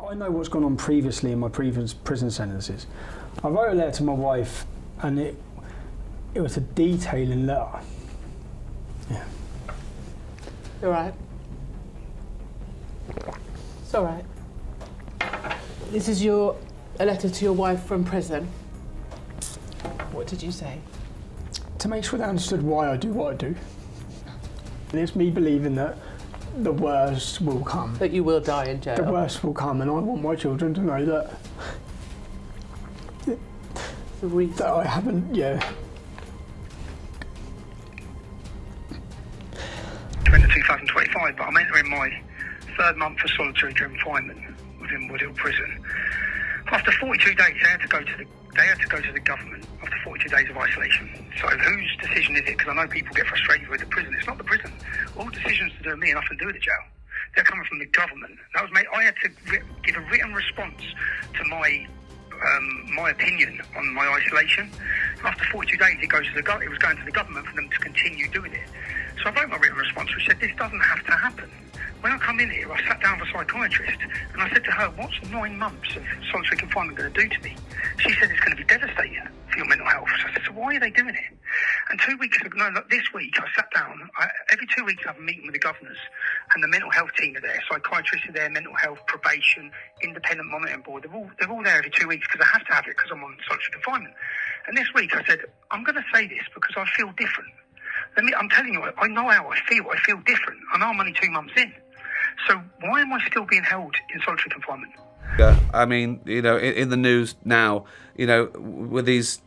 I know what's gone on previously in my previous prison sentences. I wrote a letter to my wife, and it was a detailing letter. Yeah. All right. It's all right. This is a letter to your wife from prison. What did you say? To make sure they understood why I do what I do. And it's me believing that the worst will come. That you will die in jail. The worst will come, and I want my children to know that that I haven't, yeah. Into 2025, but I'm entering my third month of solitary confinement within Woodhill Prison. After 42 days, they had to go to the government after 42 days of isolation. So whose decision is it? Because I know people get frustrated with the prison. It's not the prison. All decisions to do with me and nothing to do with the jail. They're coming from the government. That was I had to give a written response to my opinion on my isolation. After 42 days, it was going to the government for them to continue doing it. So I wrote my written response, which said, this doesn't have to happen. When I come in here, I sat down with a psychiatrist and I said to her, what's 9 months of solitary confinement going to do to me? She said it's going to be devastating for your mental health. So I said, so why are they doing it? And 2 weeks ago, this week, I sat down. Every 2 weeks I have a meeting with the governors and the mental health team are there. Psychiatrists are there, mental health, probation, independent monitoring board. They're all there every 2 weeks because I have to have it because I'm on solitary confinement. And this week I said, I'm going to say this because I feel different. I'm telling you, I know how I feel. I feel different. I know I'm only 2 months in. So why am I still being held in solitary confinement? Yeah, I mean, in the news now, with these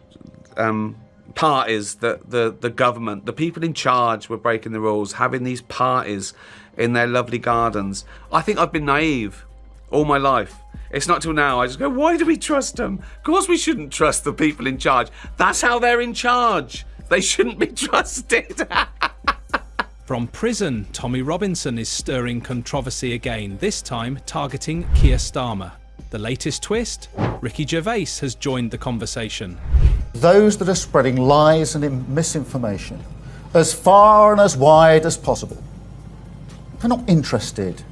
parties that the government, the people in charge were breaking the rules, having these parties in their lovely gardens. I think I've been naive all my life. It's not till now I just go, why do we trust them? Of course we shouldn't trust the people in charge. That's how they're in charge. They shouldn't be trusted. From prison, Tommy Robinson is stirring controversy again, this time targeting Keir Starmer. The latest twist? Ricky Gervais has joined the conversation. Those that are spreading lies and misinformation as far and as wide as possible, they're not interested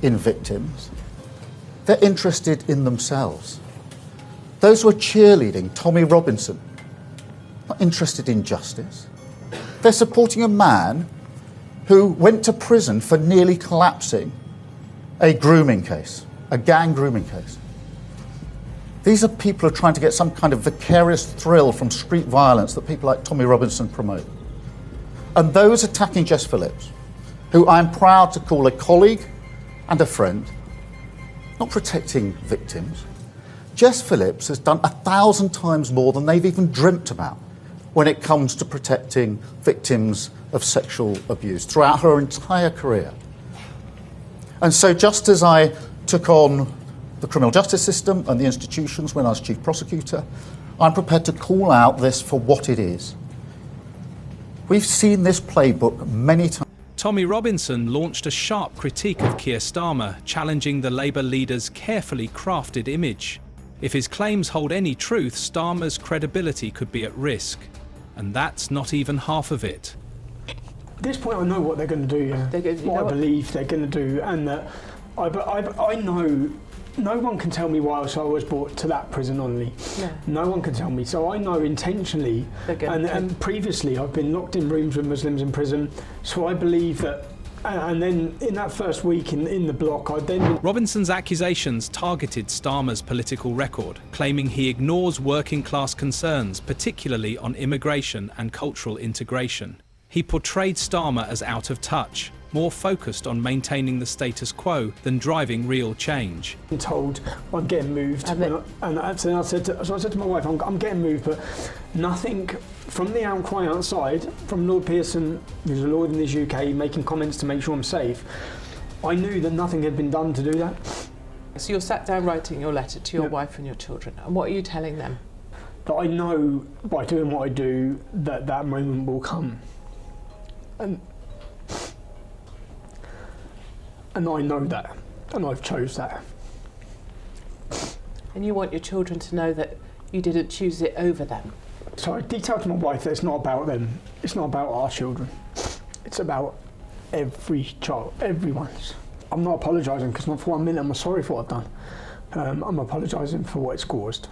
in victims. They're interested in themselves. Those who are cheerleading Tommy Robinson, not interested in justice. They're supporting a man who went to prison for nearly collapsing a grooming case, a gang grooming case. These are people who are trying to get some kind of vicarious thrill from street violence that people like Tommy Robinson promote. And those attacking Jess Phillips, who I'm proud to call a colleague and a friend, not protecting victims. Jess Phillips has done 1,000 times more than they've even dreamt about when it comes to protecting victims of sexual abuse throughout her entire career. And so just as I took on the criminal justice system and the institutions when I was chief prosecutor, I'm prepared to call out this for what it is. We've seen this playbook many times. Tommy Robinson launched a sharp critique of Keir Starmer, challenging the Labour leader's carefully crafted image. If his claims hold any truth, Starmer's credibility could be at risk. And that's not even half of it. At this point, I know what they're going to do. Yeah. What I believe they're going to do, and that I know no one can tell me why I was brought to that prison only. Yeah. No one can tell me. So I know intentionally, and previously I've been locked in rooms with Muslims in prison. So I believe that. And then in that first week in the block, Robinson's accusations targeted Starmer's political record, claiming he ignores working class concerns, particularly on immigration and cultural integration. He portrayed Starmer as out of touch, more focused on maintaining the status quo than driving real change. I'm told I'm getting moved, and I said to my wife, I'm getting moved, but nothing from the outcry outside, from Lord Pearson, who's a lawyer in this UK, making comments to make sure I'm safe, I knew that nothing had been done to do that. So you're sat down writing your letter to your wife and your children, and what are you telling them? That I know by doing what I do that that moment will come. And I know that, and I've chose that. And you want your children to know that you didn't choose it over them? So I detailed to my wife that it's not about them. It's not about our children. It's about every child, everyone's. I'm not apologising because not for 1 minute I'm sorry for what I've done. I'm apologising for what it's caused.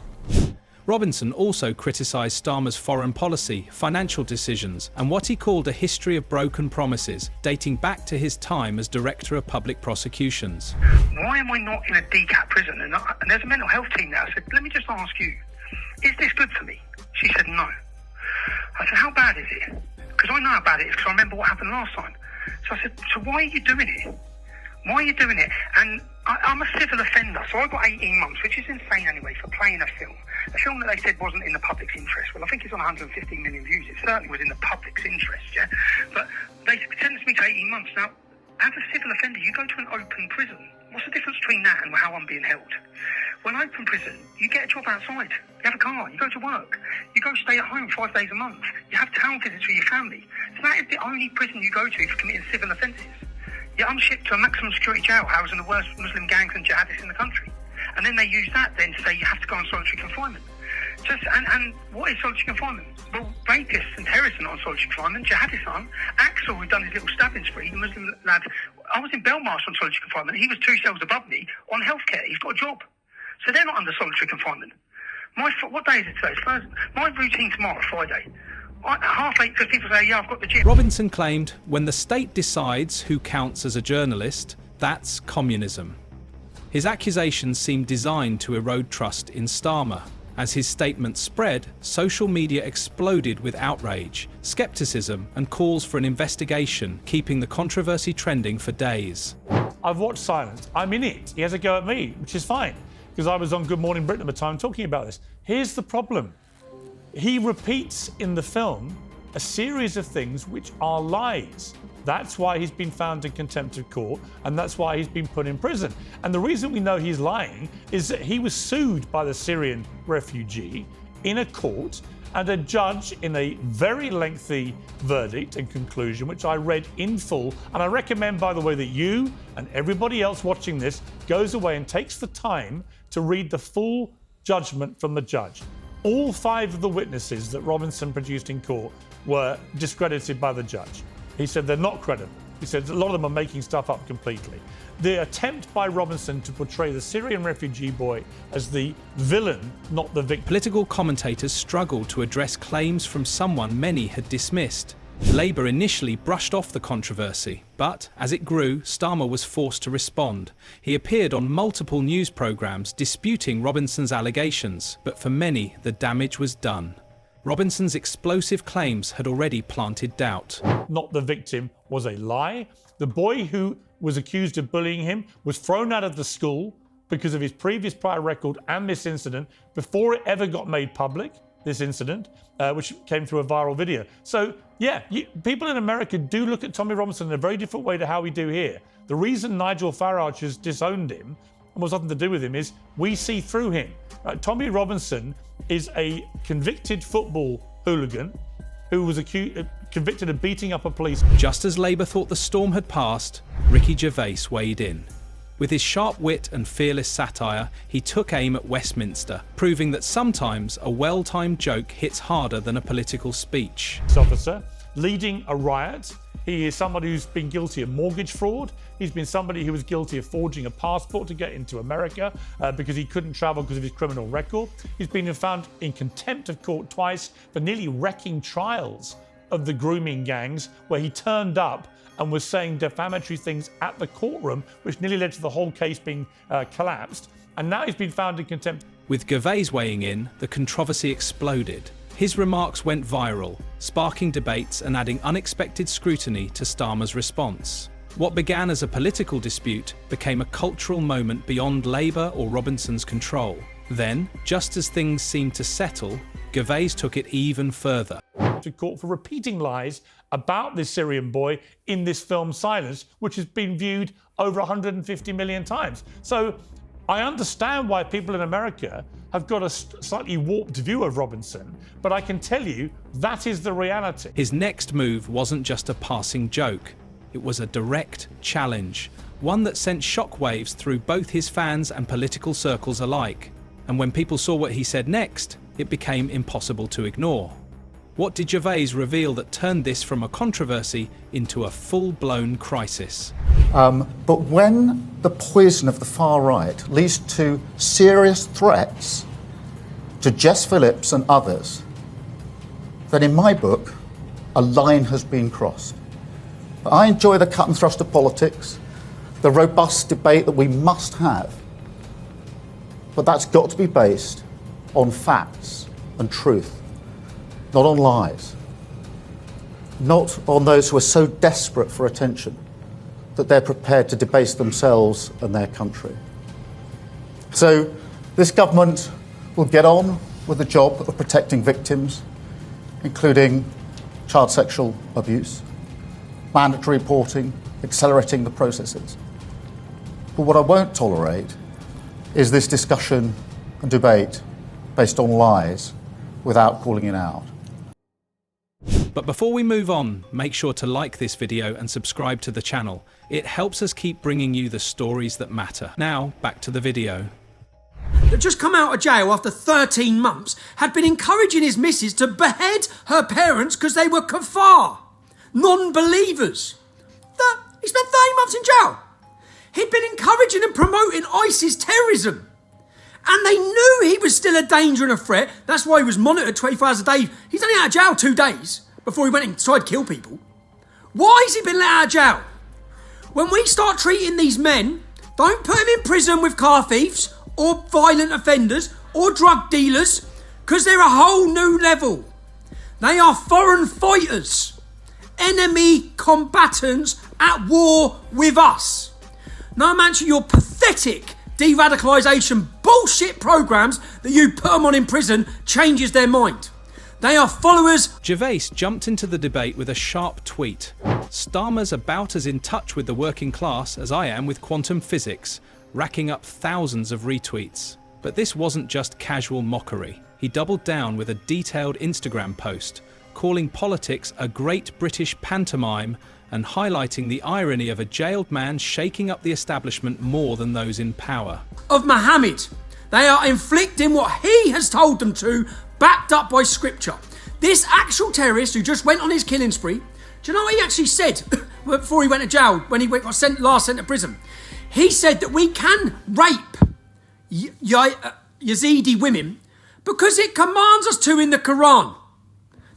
Robinson also criticised Starmer's foreign policy, financial decisions, and what he called a history of broken promises, dating back to his time as Director of Public Prosecutions. Why am I not in a DCAT prison? And there's a mental health team there. I said, let me just ask you, is this good for me? She said, no. I said, how bad is it? Because I know how bad it is because I remember what happened last time. So I said, so why are you doing it? Why are you doing it? And I'm a civil offender, so I got 18 months, which is insane anyway, for playing a film that they said wasn't in the public's interest. Well, I think it's on 115 million views. It certainly was in the public's interest, yeah? But they sentenced me to 18 months. Now, as a civil offender, you go to an open prison. What's the difference between that and how I'm being held? Well, open prison, you get a job outside. You have a car, you go to work. You go stay at home 5 days a month. You have town visits with your family. So that is the only prison you go to for committing civil offences. You're unshipped to a maximum security jail housing the worst Muslim gangs and jihadists in the country. And then they use that then to say you have to go on solitary confinement. And what is solitary confinement? Well, rapists and terrorists are not on solitary confinement, jihadists aren't. Axel, who done his little stabbing spree, the Muslim lad, I was in Belmarsh on solitary confinement. He was 2 cells above me on healthcare. He's got a job. So they're not under solitary confinement. What day is it today? It's Thursday. My routine tomorrow, Friday. At 8:30, because people say, yeah, I've got the gym. Robinson claimed, when the state decides who counts as a journalist, that's communism. His accusations seemed designed to erode trust in Starmer. As his statement spread, social media exploded with outrage, skepticism, and calls for an investigation, keeping the controversy trending for days. I've watched Silence. I'm in it. He has a go at me, which is fine, because I was on Good Morning Britain at the time talking about this. Here's the problem. He repeats in the film a series of things which are lies. That's why he's been found in contempt of court, and that's why he's been put in prison. And the reason we know he's lying is that he was sued by the Syrian refugee in a court, and a judge, in a very lengthy verdict and conclusion, which I read in full, and I recommend, by the way, that you and everybody else watching this goes away and takes the time to read the full judgment from the judge. All 5 of the witnesses that Robinson produced in court were discredited by the judge. He said they're not credible. He said a lot of them are making stuff up completely. The attempt by Robinson to portray the Syrian refugee boy as the villain, not the victim. Political commentators struggled to address claims from someone many had dismissed. Labour initially brushed off the controversy, but as it grew, Starmer was forced to respond. He appeared on multiple news programmes disputing Robinson's allegations, but for many, the damage was done. Robinson's explosive claims had already planted doubt. Not the victim was a lie. The boy who was accused of bullying him was thrown out of the school because of his previous prior record and this incident before it ever got made public, this incident, which came through a viral video. So, yeah, people in America do look at Tommy Robinson in a very different way to how we do here. The reason Nigel Farage has disowned him, and was nothing to do with him, is we see through him. Tommy Robinson is a convicted football hooligan who was convicted of beating up a police. Just as Labour thought the storm had passed, Ricky Gervais weighed in. With his sharp wit and fearless satire, he took aim at Westminster, proving that sometimes a well-timed joke hits harder than a political speech. Officer leading a riot. He is somebody who's been guilty of mortgage fraud. He's been somebody who was guilty of forging a passport to get into America because he couldn't travel because of his criminal record. He's been found in contempt of court twice for nearly wrecking trials of the grooming gangs, where he turned up and was saying defamatory things at the courtroom, which nearly led to the whole case being collapsed. And now he's been found in contempt. With Gervais weighing in, the controversy exploded. His remarks went viral, sparking debates and adding unexpected scrutiny to Starmer's response. What began as a political dispute became a cultural moment beyond Labour or Robinson's control. Then, just as things seemed to settle, Gervais took it even further. To court for repeating lies about this Syrian boy in this film Silence, which has been viewed over 150 million times. So I understand why people in America have got a slightly warped view of Robinson, but I can tell you that is the reality. His next move wasn't just a passing joke. It was a direct challenge, one that sent shockwaves through both his fans and political circles alike. And when people saw what he said next, it became impossible to ignore. What did Gervais reveal that turned this from a controversy into a full-blown crisis? But when the poison of the far right leads to serious threats to Jess Phillips and others, then in my book, a line has been crossed. I enjoy the cut and thrust of politics, the robust debate that we must have, but that's got to be based on facts and truth, not on lies, not on those who are so desperate for attention that they're prepared to debase themselves and their country. So this government will get on with the job of protecting victims, including child sexual abuse, mandatory reporting, accelerating the processes. But what I won't tolerate is this discussion and debate based on lies without calling it out. But before we move on, make sure to like this video and subscribe to the channel. It helps us keep bringing you the stories that matter. Now, back to the video. That just come out of jail after 13 months had been encouraging his missus to behead her parents because they were kafar, non-believers. He spent 30 months in jail. He'd been encouraging and promoting ISIS terrorism. And they knew he was still a danger and a threat. That's why he was monitored 24 hours a day. He's only out of jail 2 days before he went and tried to kill people. Why has he been let out of jail? When we start treating these men, don't put them in prison with car thieves or violent offenders or drug dealers, because they're a whole new level. They are foreign fighters, enemy combatants at war with us. No amount of your pathetic de-radicalisation bullshit programmes that you put them on in prison changes their mind. They are followers. Gervais jumped into the debate with a sharp tweet. Starmer's about as in touch with the working class as I am with quantum physics, racking up thousands of retweets. But this wasn't just casual mockery. He doubled down with a detailed Instagram post, calling politics a great British pantomime and highlighting the irony of a jailed man shaking up the establishment more than those in power. Of Muhammad. They are inflicting what he has told them to, backed up by scripture. This actual terrorist who just went on his killing spree, do you know what he actually said before he went to jail, when he got last sent to prison? He said that we can rape Yazidi women because it commands us to in the Quran.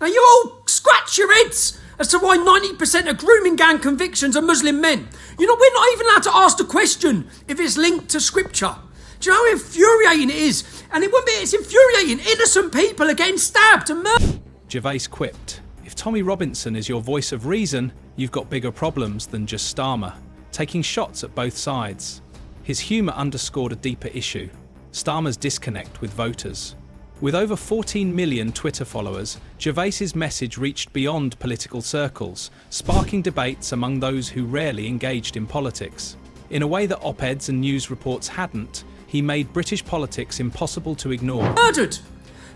Now you all scratch your heads as to why 90% of grooming gang convictions are Muslim men. You know, we're not even allowed to ask the question if it's linked to scripture. Do you know how infuriating it is? And it wouldn't be, it's infuriating. Innocent people are getting stabbed and murdered. Gervais quipped, "If Tommy Robinson is your voice of reason, you've got bigger problems than just Starmer," taking shots at both sides. His humour underscored a deeper issue: Starmer's disconnect with voters. With over 14 million Twitter followers, Gervais's message reached beyond political circles, sparking debates among those who rarely engaged in politics. In a way that op-eds and news reports hadn't, he made British politics impossible to ignore. Murdered!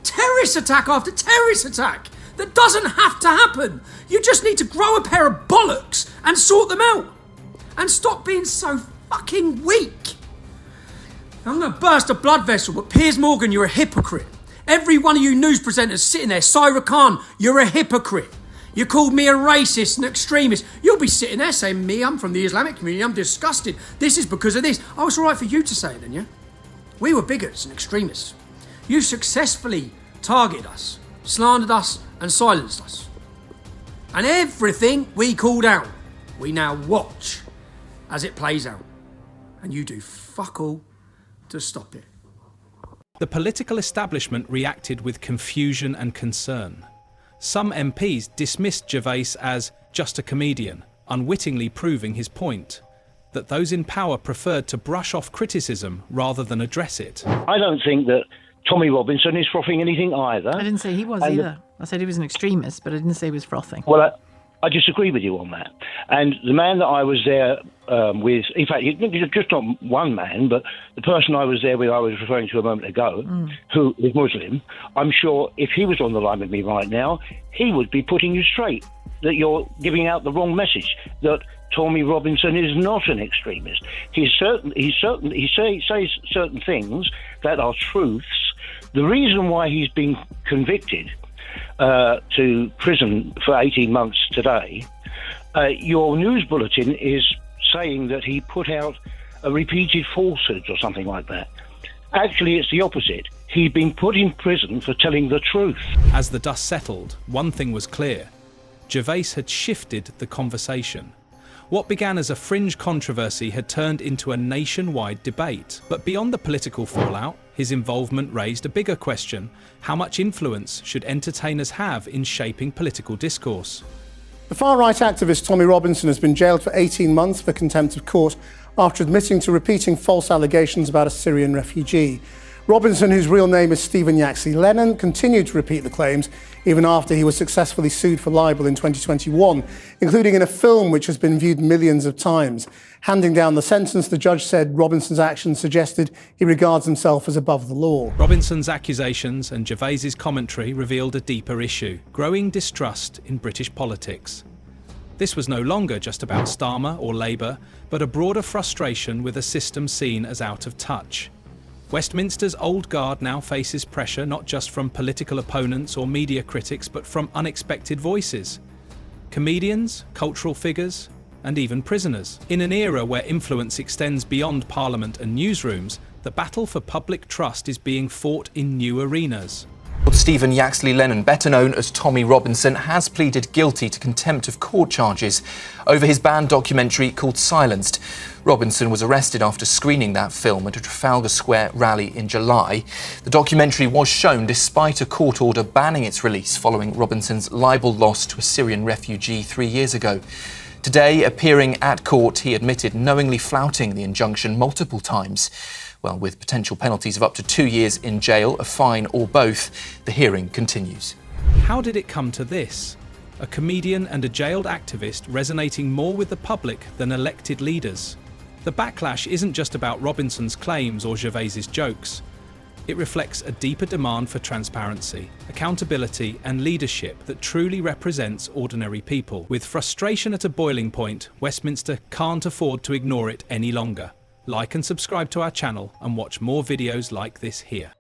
Terrorist attack after terrorist attack! That doesn't have to happen! You just need to grow a pair of bollocks and sort them out! And stop being so fucking weak! I'm gonna burst a blood vessel, but Piers Morgan, you're a hypocrite. Every one of you news presenters sitting there, Syra Khan, you're a hypocrite. You called me a racist and extremist. You'll be sitting there saying, me, I'm from the Islamic community, I'm disgusted. This is because of this. Oh, it's all right for you to say it then, yeah? We were bigots and extremists. You successfully targeted us, slandered us, and silenced us. And everything we called out, we now watch as it plays out. And you do fuck all to stop it. The political establishment reacted with confusion and concern. Some MPs dismissed Gervais as just a comedian, unwittingly proving his point, that those in power preferred to brush off criticism rather than address it. I don't think that Tommy Robinson is frothing anything either. I didn't say he was either. I said he was an extremist, but I didn't say he was frothing. Well, I disagree with you on that. And the man that I was there with, in fact, just not one man, but the person I was there with, I was referring to a moment ago, who is Muslim, I'm sure if he was on the line with me right now, he would be putting you straight, that you're giving out the wrong message, that Tommy Robinson is not an extremist. He says certain things that are truths. The reason why he's been convicted to prison for 18 months today, your news bulletin is saying that he put out repeated falsehoods or something like that. Actually, it's the opposite. He'd been put in prison for telling the truth. As the dust settled, one thing was clear. Gervais had shifted the conversation. What began as a fringe controversy had turned into a nationwide debate. But beyond the political fallout, his involvement raised a bigger question: how much influence should entertainers have in shaping political discourse? The far-right activist Tommy Robinson has been jailed for 18 months for contempt of court after admitting to repeating false allegations about a Syrian refugee. Robinson, whose real name is Stephen Yaxley Lennon, continued to repeat the claims even after he was successfully sued for libel in 2021, including in a film which has been viewed millions of times. Handing down the sentence, the judge said Robinson's actions suggested he regards himself as above the law. Robinson's accusations and Gervais's commentary revealed a deeper issue: growing distrust in British politics. This was no longer just about Starmer or Labour, but a broader frustration with a system seen as out of touch. Westminster's old guard now faces pressure not just from political opponents or media critics, but from unexpected voices. Comedians, cultural figures, and even prisoners. In an era where influence extends beyond Parliament and newsrooms, the battle for public trust is being fought in new arenas. Stephen Yaxley Lennon, better known as Tommy Robinson, has pleaded guilty to contempt of court charges over his banned documentary called Silenced. Robinson was arrested after screening that film at a Trafalgar Square rally in July. The documentary was shown despite a court order banning its release following Robinson's libel loss to a Syrian refugee 3 years ago. Today, appearing at court, he admitted knowingly flouting the injunction multiple times. Well, with potential penalties of up to 2 years in jail, a fine, or both, the hearing continues. How did it come to this? A comedian and a jailed activist resonating more with the public than elected leaders. The backlash isn't just about Robinson's claims or Gervais's jokes. It reflects a deeper demand for transparency, accountability, and leadership that truly represents ordinary people. With frustration at a boiling point, Westminster can't afford to ignore it any longer. Like and subscribe to our channel and watch more videos like this here.